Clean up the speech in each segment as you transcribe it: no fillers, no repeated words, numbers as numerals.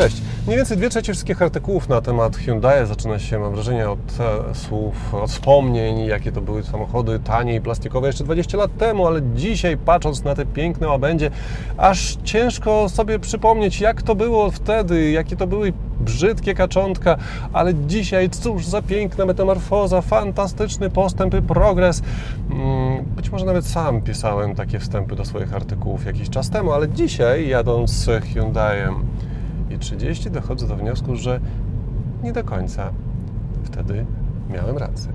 Cześć! Mniej więcej 2/3 wszystkich artykułów na temat Hyundai zaczyna się, mam wrażenie, od słów, od wspomnień, jakie to były samochody tanie i plastikowe jeszcze 20 lat temu, ale dzisiaj, patrząc na te piękne łabędzie, aż ciężko sobie przypomnieć, jak to było wtedy, jakie to były brzydkie kaczątka, ale dzisiaj cóż za piękna metamorfoza, fantastyczny postęp i progres. Być może nawet sam pisałem takie wstępy do swoich artykułów jakiś czas temu, ale dzisiaj, jadąc z Hyundaiem i30, dochodzę do wniosku, że nie do końca wtedy miałem rację.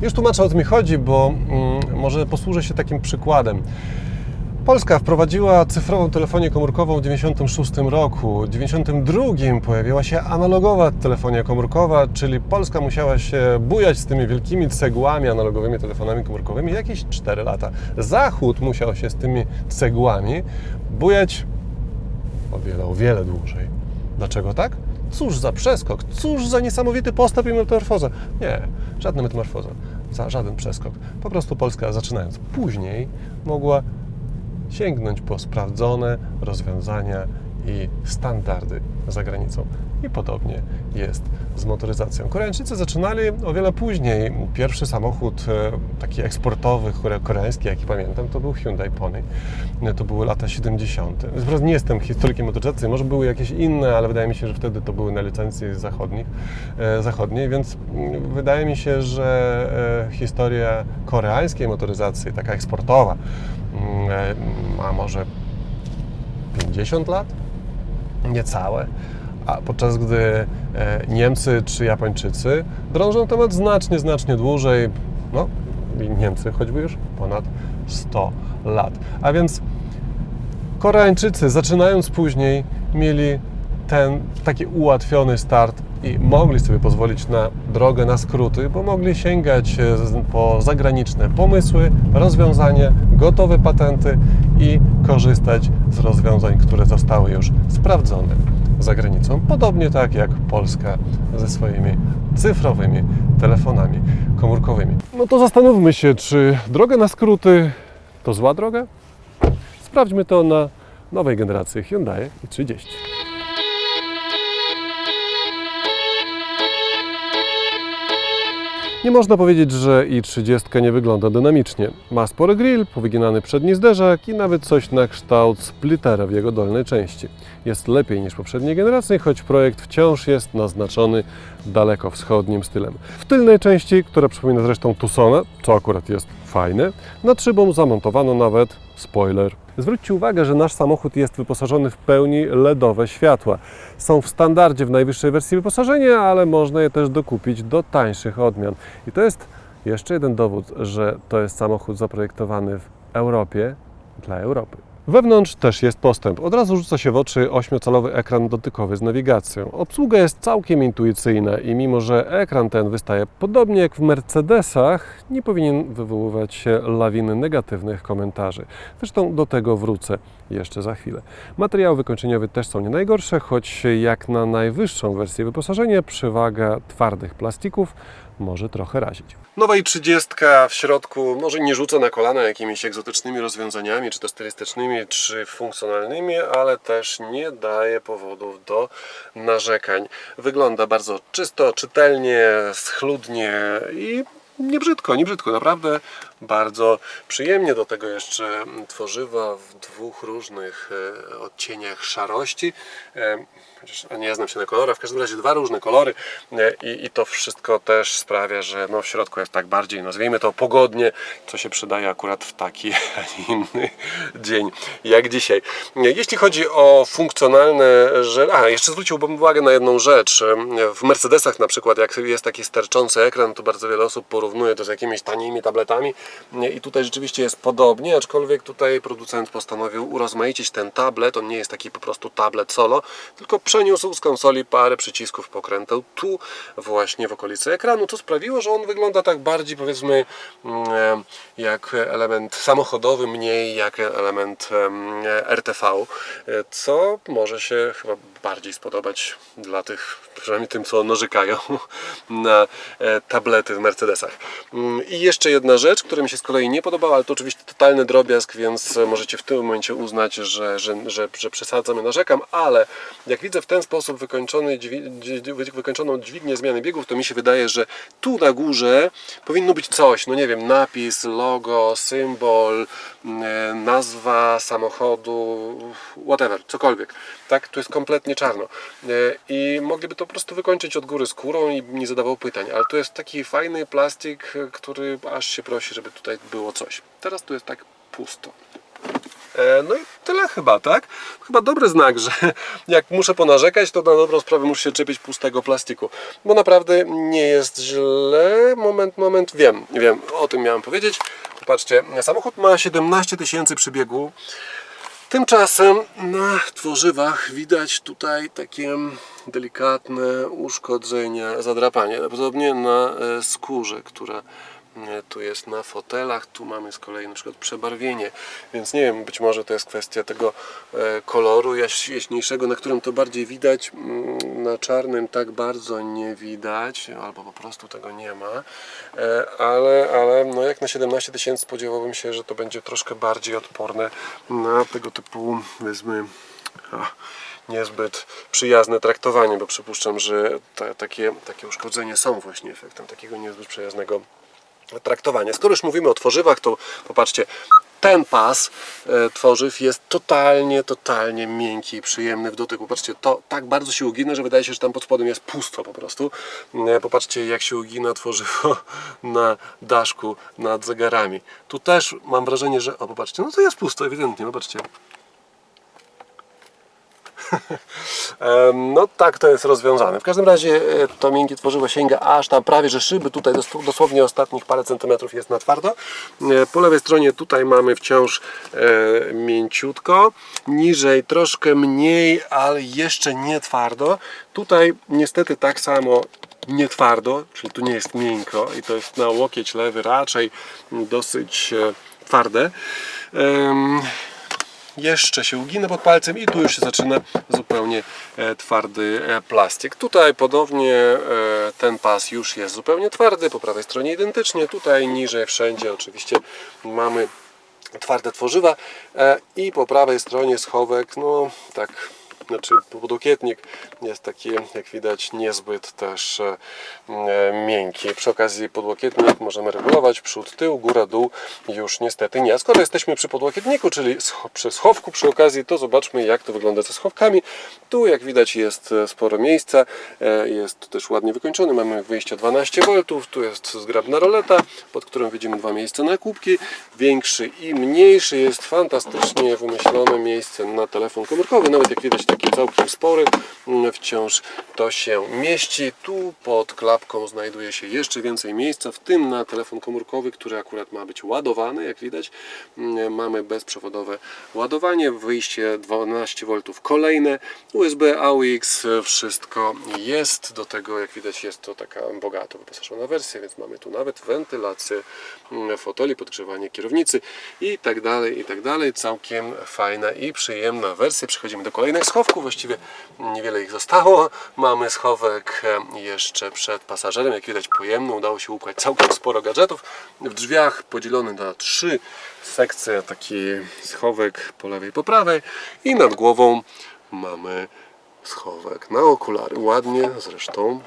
Już tłumaczę, o co mi chodzi, bo może posłużę się takim przykładem. Polska wprowadziła cyfrową telefonię komórkową w 1996 roku. W 1992 pojawiła się analogowa telefonia komórkowa, czyli Polska musiała się bujać z tymi wielkimi cegłami, analogowymi telefonami komórkowymi jakieś 4 lata. Zachód musiał się z tymi cegłami bujać o wiele dłużej. Dlaczego tak? Cóż za przeskok, cóż za niesamowity postęp i metamorfoza. Nie, żadna metamorfoza, żaden przeskok. Po prostu Polska, zaczynając później, mogła sięgnąć po sprawdzone rozwiązania i standardy za granicą. I podobnie jest z motoryzacją. Koreańczycy zaczynali o wiele później. Pierwszy samochód taki eksportowy, koreański, jaki pamiętam, to był Hyundai Pony. To były lata 70. Wprost nie jestem historykiem motoryzacji, może były jakieś inne, ale wydaje mi się, że wtedy to były na licencji zachodniej, więc wydaje mi się, że historia koreańskiej motoryzacji, taka eksportowa, ma może 50 lat? Niecałe. A podczas gdy Niemcy czy Japończycy drążą temat znacznie dłużej, no i Niemcy choćby już ponad 100 lat. A więc Koreańczycy, zaczynając później, mieli ten taki ułatwiony start i mogli sobie pozwolić na drogę, na skróty, bo mogli sięgać po zagraniczne pomysły, rozwiązania, gotowe patenty i korzystać z rozwiązań, które zostały już sprawdzone za granicą. Podobnie tak jak Polska ze swoimi cyfrowymi telefonami komórkowymi. No to zastanówmy się, czy droga na skróty to zła droga? Sprawdźmy to na nowej generacji Hyundai i30. Nie można powiedzieć, że i30 nie wygląda dynamicznie. Ma spory grill, powyginany przedni zderzak i nawet coś na kształt splittera w jego dolnej części. Jest lepiej niż poprzedniej generacji, choć projekt wciąż jest naznaczony dalekowschodnim stylem. W tylnej części, która przypomina zresztą Tucsona, co akurat jest fajne, nad szybą zamontowano nawet spoiler. Zwróćcie uwagę, że nasz samochód jest wyposażony w pełni LEDowe światła. Są w standardzie w najwyższej wersji wyposażenia, ale można je też dokupić do tańszych odmian. I to jest jeszcze jeden dowód, że to jest samochód zaprojektowany w Europie dla Europy. Wewnątrz też jest postęp. Od razu rzuca się w oczy 8-calowy ekran dotykowy z nawigacją. Obsługa jest całkiem intuicyjna i mimo, że ekran ten wystaje podobnie jak w Mercedesach, nie powinien wywoływać się lawiny negatywnych komentarzy. Zresztą do tego wrócę jeszcze za chwilę. Materiały wykończeniowe też są nie najgorsze, choć jak na najwyższą wersję wyposażenia przewaga twardych plastików może trochę razić. Nowa i30 w środku może nie rzuca na kolana jakimiś egzotycznymi rozwiązaniami, czy to stylistycznymi, czy funkcjonalnymi, ale też nie daje powodów do narzekań. Wygląda bardzo czysto, czytelnie, schludnie i nie brzydko, naprawdę bardzo przyjemnie. Do tego jeszcze tworzywa w 2 różnych odcieniach szarości. Chociaż nie znam się na kolorach, w każdym razie 2 różne kolory i to wszystko też sprawia, że no w środku jest tak bardziej, nazwijmy to, pogodnie, co się przydaje akurat w taki, a nie inny dzień jak dzisiaj. Jeśli chodzi o funkcjonalne rzeczy, jeszcze zwróciłbym uwagę na jedną rzecz. W Mercedesach na przykład, jak jest taki sterczący ekran, to bardzo wiele osób porównuję to z jakimiś tanimi tabletami i tutaj rzeczywiście jest podobnie, aczkolwiek tutaj producent postanowił urozmaicić ten tablet. On nie jest taki po prostu tablet solo, tylko przeniósł z konsoli parę przycisków, pokręteł tu właśnie w okolicy ekranu, co sprawiło, że on wygląda tak bardziej, powiedzmy, jak element samochodowy, mniej jak element RTV, co może się chyba bardziej spodobać dla tych, przynajmniej tym, co narzekają na tablety w Mercedesach. I jeszcze jedna rzecz, która mi się z kolei nie podobała, ale to oczywiście totalny drobiazg, więc możecie w tym momencie uznać, że przesadzam i narzekam, ale jak widzę w ten sposób wykończoną dźwignię zmiany biegów, to mi się wydaje, że tu na górze powinno być coś, no nie wiem, napis, logo, symbol, nazwa samochodu, whatever, cokolwiek. Tak, tu jest kompletnie czarno i mogliby to po prostu wykończyć od góry skórą i nie zadawał pytań, ale tu jest taki fajny plastik, który aż się prosi, żeby tutaj było coś. Teraz tu jest tak pusto. No i tyle chyba, tak? Chyba dobry znak, że jak muszę ponarzekać, to na dobrą sprawę muszę się czepić pustego plastiku, bo naprawdę nie jest źle. Moment, wiem, o tym miałem powiedzieć. Popatrzcie, samochód ma 17 000 przebiegu. Tymczasem na tworzywach widać tutaj takie delikatne uszkodzenia, zadrapanie, podobnie na skórze, która tu jest na fotelach, tu mamy z kolei na przykład przebarwienie, więc nie wiem, być może to jest kwestia tego koloru jaśniejszego, na którym to bardziej widać, na czarnym tak bardzo nie widać, albo po prostu tego nie ma, ale no jak na 17 000 spodziewałbym się, że to będzie troszkę bardziej odporne na tego typu, powiedzmy, niezbyt przyjazne traktowanie, bo przypuszczam, że takie uszkodzenia są właśnie efektem takiego niezbyt przyjaznego traktowania. Skoro już mówimy o tworzywach, to popatrzcie, ten pas tworzyw jest totalnie miękki i przyjemny w dotyku. Popatrzcie, to tak bardzo się ugina, że wydaje się, że tam pod spodem jest pusto po prostu. Popatrzcie, jak się ugina tworzywo na daszku nad zegarami. Tu też mam wrażenie, że... O, popatrzcie, no to jest pusto, ewidentnie, popatrzcie. No tak to jest rozwiązane. W każdym razie to miękkie tworzywo sięga aż tam prawie, że szyby. Tutaj dosłownie ostatnich parę centymetrów jest na twardo. Po lewej stronie tutaj mamy wciąż mięciutko. Niżej troszkę mniej, ale jeszcze nie twardo. Tutaj niestety tak samo nie twardo, czyli tu nie jest miękko i to jest na łokieć lewy raczej dosyć twarde. Jeszcze się ugina pod palcem i tu już się zaczyna zupełnie twardy plastik. Tutaj podobnie ten pas już jest zupełnie twardy, po prawej stronie identycznie, tutaj niżej wszędzie oczywiście mamy twarde tworzywa i po prawej stronie schowek, no tak, znaczy podłokietnik jest taki, jak widać, niezbyt też miękki. Przy okazji podłokietnik możemy regulować przód, tył, góra, dół, już niestety nie. A skoro jesteśmy przy podłokietniku, czyli przy schowku przy okazji, to zobaczmy, jak to wygląda ze schowkami. Tu, jak widać, jest sporo miejsca, jest też ładnie wykończony, mamy wyjście 12 V, tu jest zgrabna roleta, pod którą widzimy dwa miejsca na kubki, większy i mniejszy, jest fantastycznie wymyślone miejsce na telefon komórkowy, nawet jak widać taki całkiem spory, wciąż to się mieści. Tu pod klapką znajduje się jeszcze więcej miejsca, w tym na telefon komórkowy, który akurat ma być ładowany, jak widać. Mamy bezprzewodowe ładowanie, wyjście 12 V kolejne, USB, AUX, wszystko jest. Do tego, jak widać, jest to taka bogato wyposażona wersja, więc mamy tu nawet wentylację foteli, podgrzewanie kierownicy i tak dalej. Całkiem fajna i przyjemna wersja. Przechodzimy do kolejnych schowków, właściwie niewiele ich zostało. Mamy schowek jeszcze przed pasażerem, jak widać pojemny, udało się ukłać całkiem sporo gadżetów. W drzwiach podzielony na 3 sekcje, taki schowek po lewej, po prawej i nad głową mamy schowek na okulary, ładnie zresztą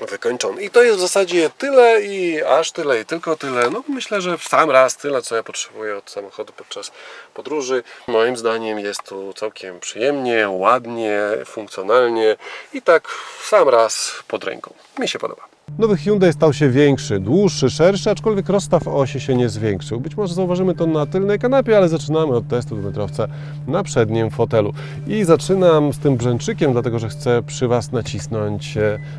wykończony. I to jest w zasadzie tyle i aż tyle i tylko tyle. No myślę, że w sam raz tyle, co ja potrzebuję od samochodu podczas podróży. Moim zdaniem jest tu całkiem przyjemnie, ładnie, funkcjonalnie i tak w sam raz pod ręką. Mi się podoba. Nowy Hyundai stał się większy, dłuższy, szerszy, aczkolwiek rozstaw osi się nie zwiększył. Być może zauważymy to na tylnej kanapie, ale zaczynamy od testu dwumetrowca na przednim fotelu. I zaczynam z tym brzęczykiem, dlatego że chcę przy Was nacisnąć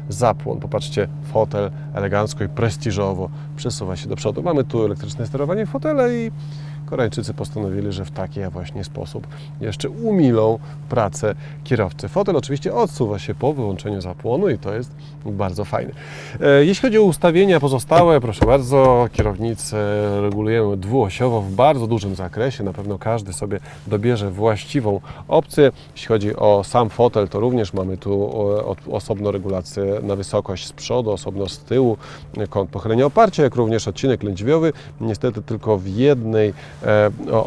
zapłon. Popatrzcie, fotel elegancko i prestiżowo przesuwa się do przodu. Mamy tu elektryczne sterowanie fotela i Koreańczycy postanowili, że w taki właśnie sposób jeszcze umilą pracę kierowcy. Fotel oczywiście odsuwa się po wyłączeniu zapłonu i to jest bardzo fajne. Jeśli chodzi o ustawienia pozostałe, proszę bardzo, kierownicę regulujemy dwuosiowo w bardzo dużym zakresie. Na pewno każdy sobie dobierze właściwą opcję. Jeśli chodzi o sam fotel, to również mamy tu osobno regulację na wysokość z przodu, osobno z tyłu, kąt pochylenia oparcia, jak również odcinek lędźwiowy. Niestety tylko w jednej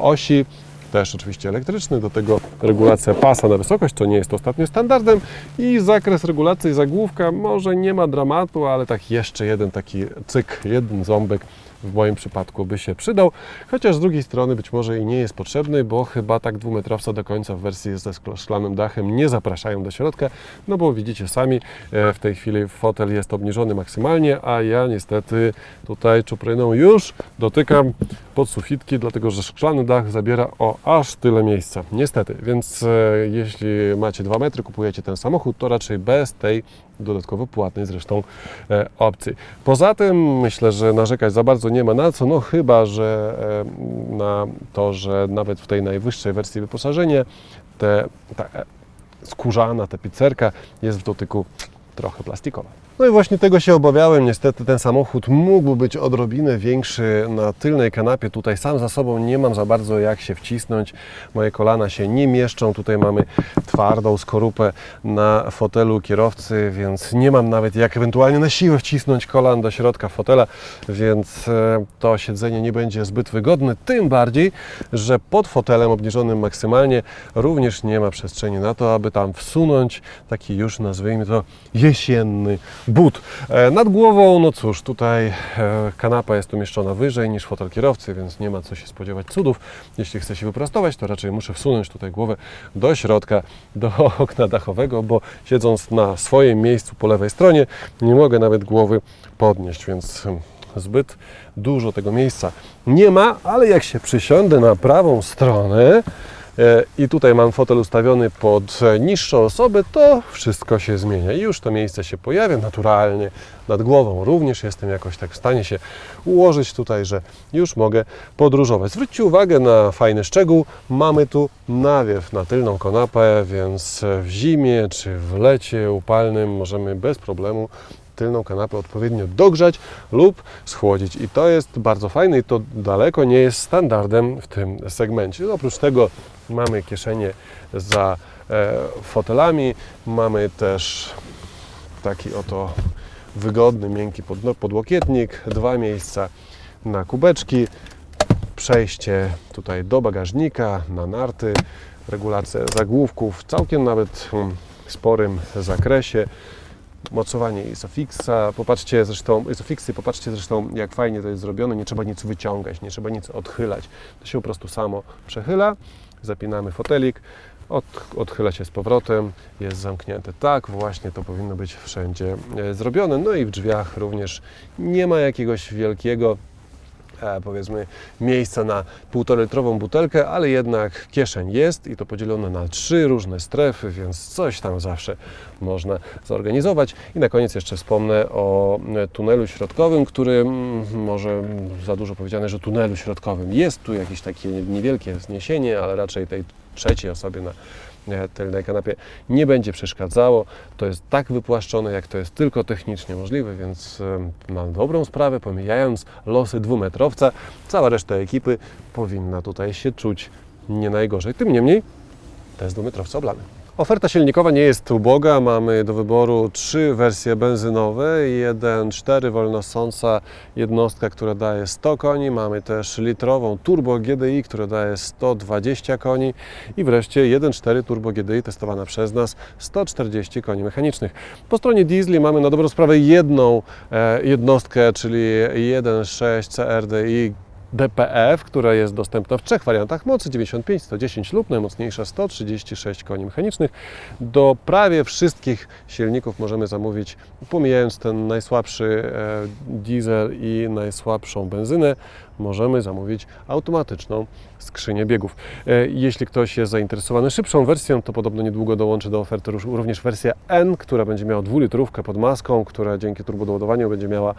osi, też oczywiście elektryczny, do tego regulacja pasa na wysokość, co nie jest ostatnio standardem, i zakres regulacji zagłówka, może nie ma dramatu, ale tak jeszcze jeden taki cyk, jeden ząbek w moim przypadku by się przydał, chociaż z drugiej strony być może i nie jest potrzebny, bo chyba tak dwumetrowca do końca w wersji ze szklanym dachem nie zapraszają do środka, no bo widzicie sami, w tej chwili fotel jest obniżony maksymalnie, a ja niestety tutaj czupryną już dotykam pod sufitki, dlatego że szklany dach zabiera aż tyle miejsca, niestety, więc jeśli macie 2 metry, kupujecie ten samochód, to raczej bez tej dodatkowo płatnej zresztą opcji. Poza tym myślę, że narzekać za bardzo nie ma na co, no chyba że na to, że nawet w tej najwyższej wersji wyposażenia ta skórzana tapicerka jest w dotyku trochę plastikowa. No i właśnie tego się obawiałem. Niestety ten samochód mógł być odrobinę większy na tylnej kanapie. Tutaj sam za sobą nie mam za bardzo jak się wcisnąć. Moje kolana się nie mieszczą. Tutaj mamy twardą skorupę na fotelu kierowcy, więc nie mam nawet jak ewentualnie na siłę wcisnąć kolan do środka fotela, więc to siedzenie nie będzie zbyt wygodne. Tym bardziej, że pod fotelem obniżonym maksymalnie również nie ma przestrzeni na to, aby tam wsunąć taki już, nazwijmy to, jesienny but. Nad głową, no cóż, tutaj kanapa jest umieszczona wyżej niż fotel kierowcy, więc nie ma co się spodziewać cudów. Jeśli chcę się wyprostować, to raczej muszę wsunąć tutaj głowę do środka, do okna dachowego, bo siedząc na swoim miejscu po lewej stronie, nie mogę nawet głowy podnieść, więc zbyt dużo tego miejsca nie ma, ale jak się przysiądę na prawą stronę i tutaj mam fotel ustawiony pod niższą osobę, to wszystko się zmienia i już to miejsce się pojawia naturalnie. Nad głową również jestem jakoś tak w stanie się ułożyć tutaj, że już mogę podróżować. Zwróćcie uwagę na fajny szczegół. Mamy tu nawiew na tylną kanapę, więc w zimie czy w lecie upalnym możemy bez problemu tylną kanapę odpowiednio dogrzać lub schłodzić. I to jest bardzo fajne i to daleko nie jest standardem w tym segmencie. Oprócz tego mamy kieszenie za fotelami, mamy też taki oto wygodny, miękki podłokietnik, 2 miejsca na kubeczki, przejście tutaj do bagażnika, na narty, regulacja zagłówków w całkiem nawet sporym zakresie, mocowanie Isofixa, popatrzcie zresztą jak fajnie to jest zrobione, nie trzeba nic wyciągać, nie trzeba nic odchylać, to się po prostu samo przechyla, zapinamy fotelik, odchyla się z powrotem, jest zamknięte. Tak właśnie to powinno być wszędzie zrobione. No i w drzwiach również nie ma jakiegoś wielkiego powiedzmy miejsca na 1,5-litrową butelkę, ale jednak kieszeń jest i to podzielone na 3 różne strefy, więc coś tam zawsze można zorganizować. I na koniec jeszcze wspomnę o tunelu środkowym, który może za dużo powiedziane, że tunelu środkowym. Jest tu jakieś takie niewielkie wzniesienie, ale raczej tej trzeciej osobie na tylnej kanapie nie będzie przeszkadzało. To jest tak wypłaszczone, jak to jest tylko technicznie możliwe, więc na dobrą sprawę, pomijając losy dwumetrowca, cała reszta ekipy powinna tutaj się czuć nie najgorzej. Tym niemniej test dwumetrowca oblany. Oferta silnikowa nie jest uboga. Mamy do wyboru 3 wersje benzynowe, 1.4 wolnossąca jednostka, która daje 100 koni. Mamy też litrową Turbo GDI, która daje 120 koni i wreszcie 1.4 Turbo GDI testowana przez nas 140 koni mechanicznych. Po stronie diesli mamy na dobrą sprawę jedną jednostkę, czyli 1.6 CRDI DPF, która jest dostępna w 3 wariantach mocy, 95, 110 lub najmocniejsza 136 koni mechanicznych. Do prawie wszystkich silników możemy zamówić, pomijając ten najsłabszy diesel i najsłabszą benzynę, możemy zamówić automatyczną skrzynię biegów. Jeśli ktoś jest zainteresowany szybszą wersją, to podobno niedługo dołączy do oferty również wersja N, która będzie miała 2-litrówkę pod maską, która dzięki turbodoładowaniu będzie miała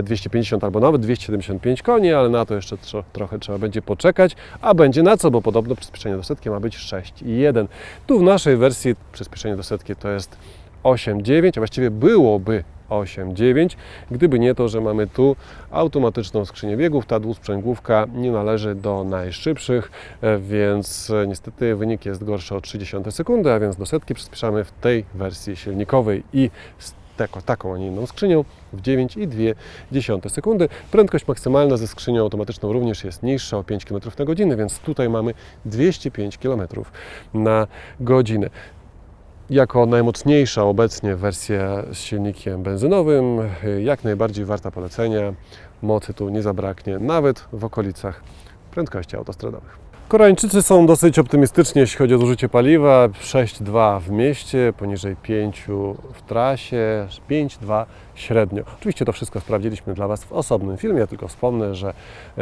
250 albo nawet 275 koni, ale na to jeszcze trochę trzeba będzie poczekać, a będzie na co, bo podobno przyspieszenie do setki ma być 6,1. Tu w naszej wersji przyspieszenie do setki to jest 8,9, a właściwie byłoby 8,9, gdyby nie to, że mamy tu automatyczną skrzynię biegów. Ta dwusprzęgłówka nie należy do najszybszych, więc niestety wynik jest gorszy o 0,3 sekundy, a więc do setki przyspieszamy w tej wersji silnikowej i z taką, a nie inną skrzynią w 9,2 sekundy. Prędkość maksymalna ze skrzynią automatyczną również jest niższa o 5 km na godzinę, więc tutaj mamy 205 km na godzinę. Jako najmocniejsza obecnie wersja z silnikiem benzynowym, jak najbardziej warta polecenia. Mocy tu nie zabraknie, nawet w okolicach prędkości autostradowych. Koreańczycy są dosyć optymistyczni, jeśli chodzi o zużycie paliwa. 6,2 w mieście, poniżej 5 w trasie, 5,2 średnio. Oczywiście to wszystko sprawdziliśmy dla Was w osobnym filmie, ja tylko wspomnę, że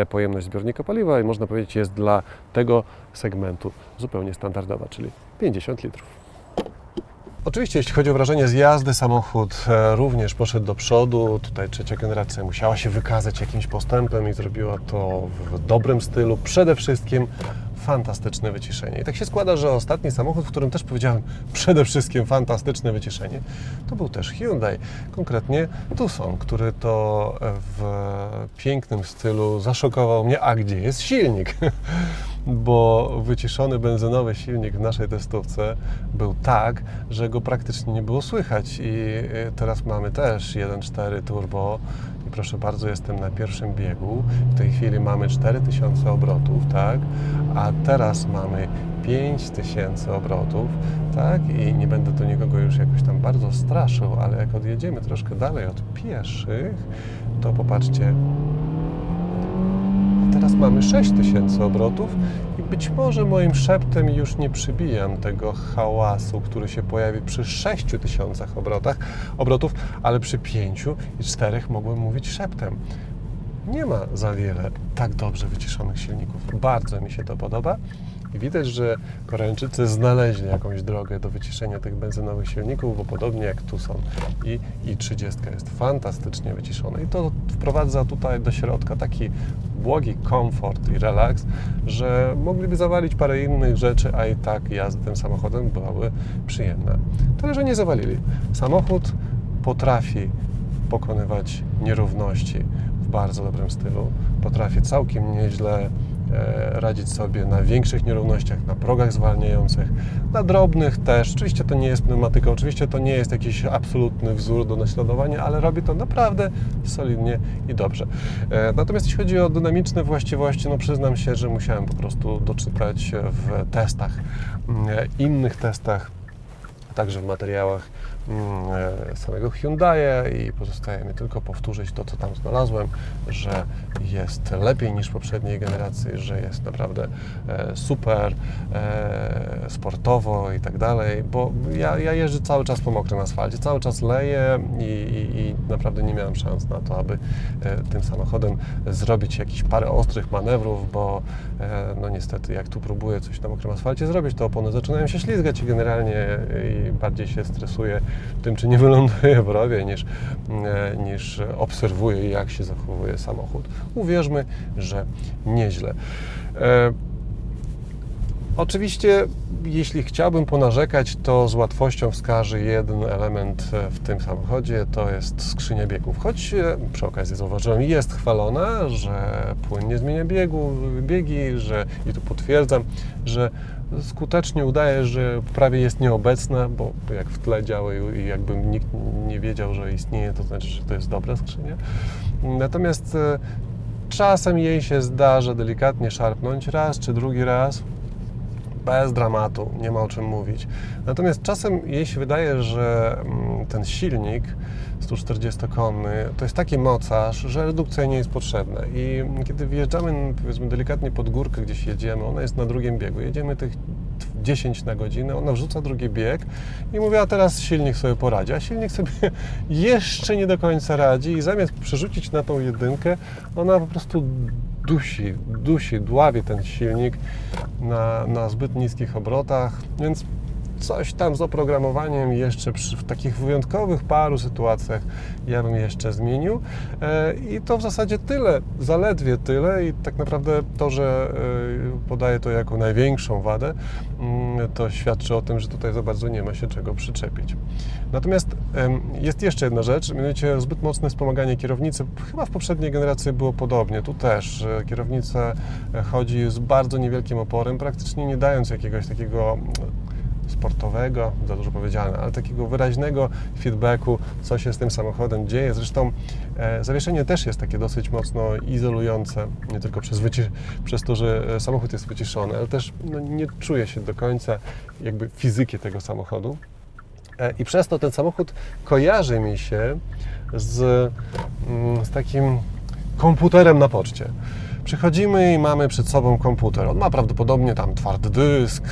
pojemność zbiornika paliwa, można powiedzieć, jest dla tego segmentu zupełnie standardowa, czyli 50 litrów. Oczywiście, jeśli chodzi o wrażenie z jazdy, samochód również poszedł do przodu. Tutaj trzecia generacja musiała się wykazać jakimś postępem i zrobiła to w dobrym stylu. Przede wszystkim fantastyczne wyciszenie. I tak się składa, że ostatni samochód, w którym też powiedziałem przede wszystkim fantastyczne wyciszenie, to był też Hyundai, konkretnie Tucson, który to w pięknym stylu zaszokował mnie, a gdzie jest silnik? Bo wyciszony benzynowy silnik w naszej testówce był tak, że go praktycznie nie było słychać i teraz mamy też 1.4 turbo i proszę bardzo, jestem na pierwszym biegu, w tej chwili mamy 4000 obrotów, tak, a teraz mamy 5000 obrotów, tak, i nie będę tu nikogo już jakoś tam bardzo straszył, ale jak odjedziemy troszkę dalej od pieszych, to popatrzcie, teraz mamy 6000 obrotów i być może moim szeptem już nie przybijam tego hałasu, który się pojawi przy 6000 obrotów, ale przy 5 i 4 mogłem mówić szeptem. Nie ma za wiele tak dobrze wyciszonych silników. Bardzo mi się to podoba. I widać, że Koreańczycy znaleźli jakąś drogę do wyciszenia tych benzynowych silników, bo podobnie jak Tucson i 30 jest fantastycznie wyciszone. I to wprowadza tutaj do środka taki błogi komfort i relaks, że mogliby zawalić parę innych rzeczy, a i tak jazda tym samochodem byłaby przyjemna. Tyle, że nie zawalili. Samochód potrafi pokonywać nierówności w bardzo dobrym stylu. Potrafi całkiem nieźle radzić sobie na większych nierównościach, na progach zwalniających, na drobnych też. Oczywiście to nie jest pneumatyka, oczywiście to nie jest jakiś absolutny wzór do naśladowania, ale robi to naprawdę solidnie i dobrze. Natomiast jeśli chodzi o dynamiczne właściwości, no przyznam się, że musiałem po prostu doczytać w testach, innych testach, także w materiałach samego Hyundai'a i pozostaje mi tylko powtórzyć to, co tam znalazłem, że jest lepiej niż poprzedniej generacji, że jest naprawdę super sportowo i tak dalej, bo ja jeżdżę cały czas po mokrym asfalcie, cały czas leję i naprawdę nie miałem szans na to, aby tym samochodem zrobić jakieś parę ostrych manewrów, bo no niestety jak tu próbuję coś na mokrym asfalcie zrobić, to opony zaczynają się ślizgać i generalnie bardziej się stresuję tym, czy nie wyląduje w rowie, niż obserwuję, jak się zachowuje samochód. Uwierzmy, że nieźle. Oczywiście, jeśli chciałbym ponarzekać, to z łatwością wskażę jeden element w tym samochodzie, to jest skrzynia biegów. Choć przy okazji zauważyłem, jest chwalona, że płynnie zmienia biegi, i tu potwierdzam, że skutecznie udaje, że prawie jest nieobecna, bo jak w tle działa i jakby nikt nie wiedział, że istnieje, to znaczy, że to jest dobra skrzynia. Natomiast czasem jej się zdarza delikatnie szarpnąć raz czy drugi raz. bez dramatu, nie ma o czym mówić. Natomiast czasem jej się wydaje, że ten silnik 140-konny to jest taki mocarz, że redukcja nie jest potrzebna. I kiedy wjeżdżamy, powiedzmy, delikatnie pod górkę, gdzieś jedziemy, ona jest na drugim biegu, jedziemy tych 10 na godzinę, ona wrzuca drugi bieg i mówi, a teraz silnik sobie poradzi. A silnik sobie jeszcze nie do końca radzi i zamiast przerzucić na tą jedynkę, ona po prostu dławi ten silnik na zbyt niskich obrotach, więc coś tam z oprogramowaniem jeszcze w takich wyjątkowych paru sytuacjach ja bym jeszcze zmienił. I to w zasadzie tyle, zaledwie tyle i tak naprawdę to, że podaję to jako największą wadę, to świadczy o tym, że tutaj za bardzo nie ma się czego przyczepić. Natomiast jest jeszcze jedna rzecz, mianowicie zbyt mocne wspomaganie kierownicy. Chyba w poprzedniej generacji było podobnie. Tu też kierownica chodzi z bardzo niewielkim oporem, praktycznie nie dając jakiegoś takiego sportowego, za dużo powiedziane, ale takiego wyraźnego feedbacku, co się z tym samochodem dzieje. Zresztą zawieszenie też jest takie dosyć mocno izolujące, nie tylko przez to, że samochód jest wyciszony, ale też nie czuje się do końca jakby fizyki tego samochodu. I przez to ten samochód kojarzy mi się z takim komputerem na poczcie. Przychodzimy i mamy przed sobą komputer. On ma prawdopodobnie tam twardy dysk,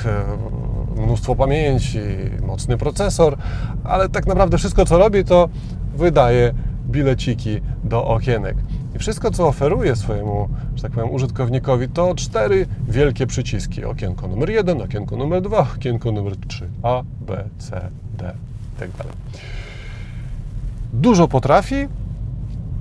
mnóstwo pamięci, mocny procesor, ale tak naprawdę wszystko, co robi, to wydaje bileciki do okienek. I wszystko, co oferuje swojemu, że tak powiem, użytkownikowi, to 4 wielkie przyciski. Okienko numer 1, okienko numer 2, okienko numer 3, A, B, C, D i tak dalej. Dużo potrafi,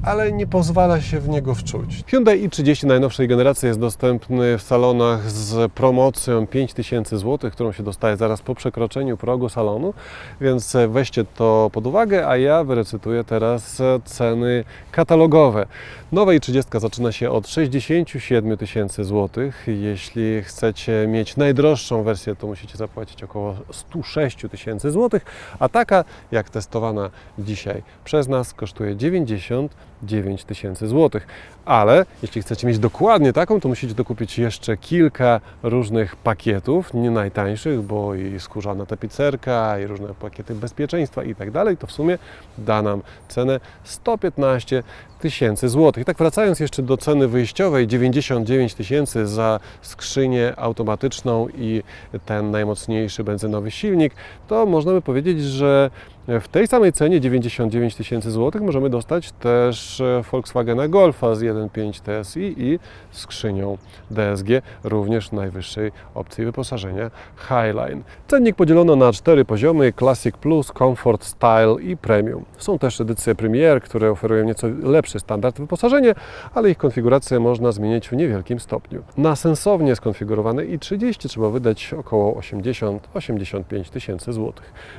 ale nie pozwala się w niego wczuć. Hyundai i30 najnowszej generacji jest dostępny w salonach z promocją 5000 zł, którą się dostaje zaraz po przekroczeniu progu salonu, więc weźcie to pod uwagę, a ja wyrecytuję teraz ceny katalogowe. Nowa i30 zaczyna się od 67 000 zł. Jeśli chcecie mieć najdroższą wersję, to musicie zapłacić około 106 000 zł, a taka, jak testowana dzisiaj przez nas, kosztuje 99 000 zł. Ale jeśli chcecie mieć dokładnie taką, to musicie dokupić jeszcze kilka różnych pakietów, nie najtańszych, bo i skórzana tapicerka, i różne pakiety bezpieczeństwa i tak dalej, to w sumie da nam cenę 115 000 zł. I tak wracając jeszcze do ceny wyjściowej, 99 000 za skrzynię automatyczną i ten najmocniejszy benzynowy silnik, to można by powiedzieć, że w tej samej cenie 99 000 zł możemy dostać też Volkswagena Golfa z 1.5 TSI i skrzynią DSG, również najwyższej opcji wyposażenia Highline. Cennik podzielono na 4 poziomy: Classic Plus, Comfort, Style i Premium. Są też edycje Premier, które oferują nieco lepszy standard wyposażenia, ale ich konfigurację można zmienić w niewielkim stopniu. Na sensownie skonfigurowane i30 trzeba wydać około 80-85 000 zł.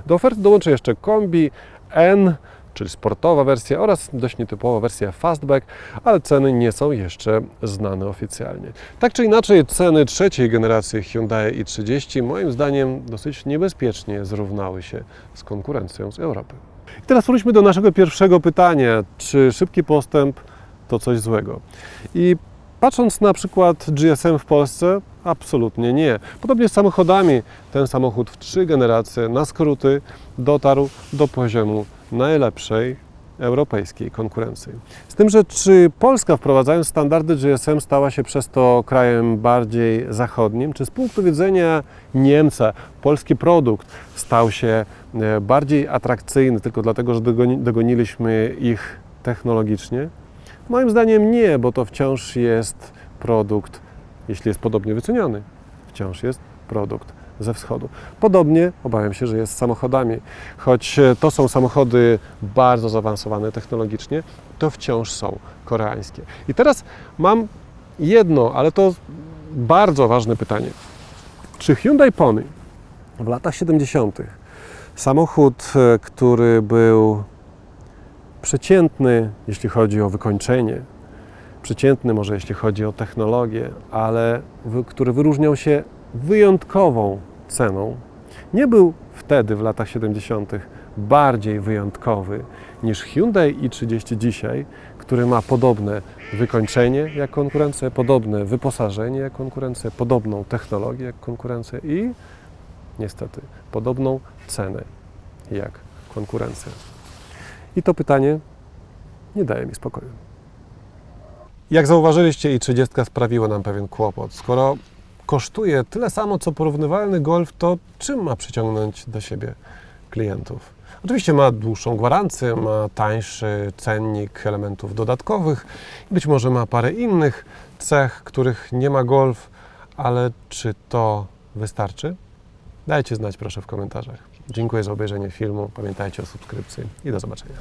Do oferty dołączy jeszcze Kombi N, czyli sportowa wersja, oraz dość nietypowa wersja Fastback, ale ceny nie są jeszcze znane oficjalnie. Tak czy inaczej, ceny trzeciej generacji Hyundai i30 moim zdaniem dosyć niebezpiecznie zrównały się z konkurencją z Europy. I teraz wróćmy do naszego pierwszego pytania, czy szybki postęp to coś złego? I patrząc na przykład GSM w Polsce, absolutnie nie. Podobnie z samochodami, ten samochód w 3 generacje na skróty dotarł do poziomu najlepszej europejskiej konkurencji. Z tym, że czy Polska, wprowadzając standardy GSM, stała się przez to krajem bardziej zachodnim, czy z punktu widzenia Niemca polski produkt stał się bardziej atrakcyjny tylko dlatego, że dogoniliśmy ich technologicznie? Moim zdaniem nie, bo to wciąż jest produkt, jeśli jest podobnie wyceniony, wciąż jest produkt ze wschodu. Podobnie obawiam się, że jest z samochodami. Choć to są samochody bardzo zaawansowane technologicznie, to wciąż są koreańskie. I teraz mam jedno, ale to bardzo ważne pytanie. Czy Hyundai Pony w latach 70. samochód, który był przeciętny, jeśli chodzi o wykończenie, przeciętny może jeśli chodzi o technologię, ale który wyróżniał się wyjątkową ceną, nie był wtedy w latach 70. bardziej wyjątkowy niż Hyundai i30 dzisiaj, który ma podobne wykończenie jak konkurencja, podobne wyposażenie jak konkurencja, podobną technologię jak konkurencja i niestety podobną cenę jak konkurencja. I to pytanie nie daje mi spokoju. Jak zauważyliście, i30 sprawiła nam pewien kłopot. Skoro kosztuje tyle samo, co porównywalny Golf, to czym ma przyciągnąć do siebie klientów? Oczywiście ma dłuższą gwarancję, ma tańszy cennik elementów dodatkowych, być może ma parę innych cech, których nie ma Golf, ale czy to wystarczy? Dajcie znać proszę w komentarzach. Dziękuję za obejrzenie filmu, pamiętajcie o subskrypcji i do zobaczenia.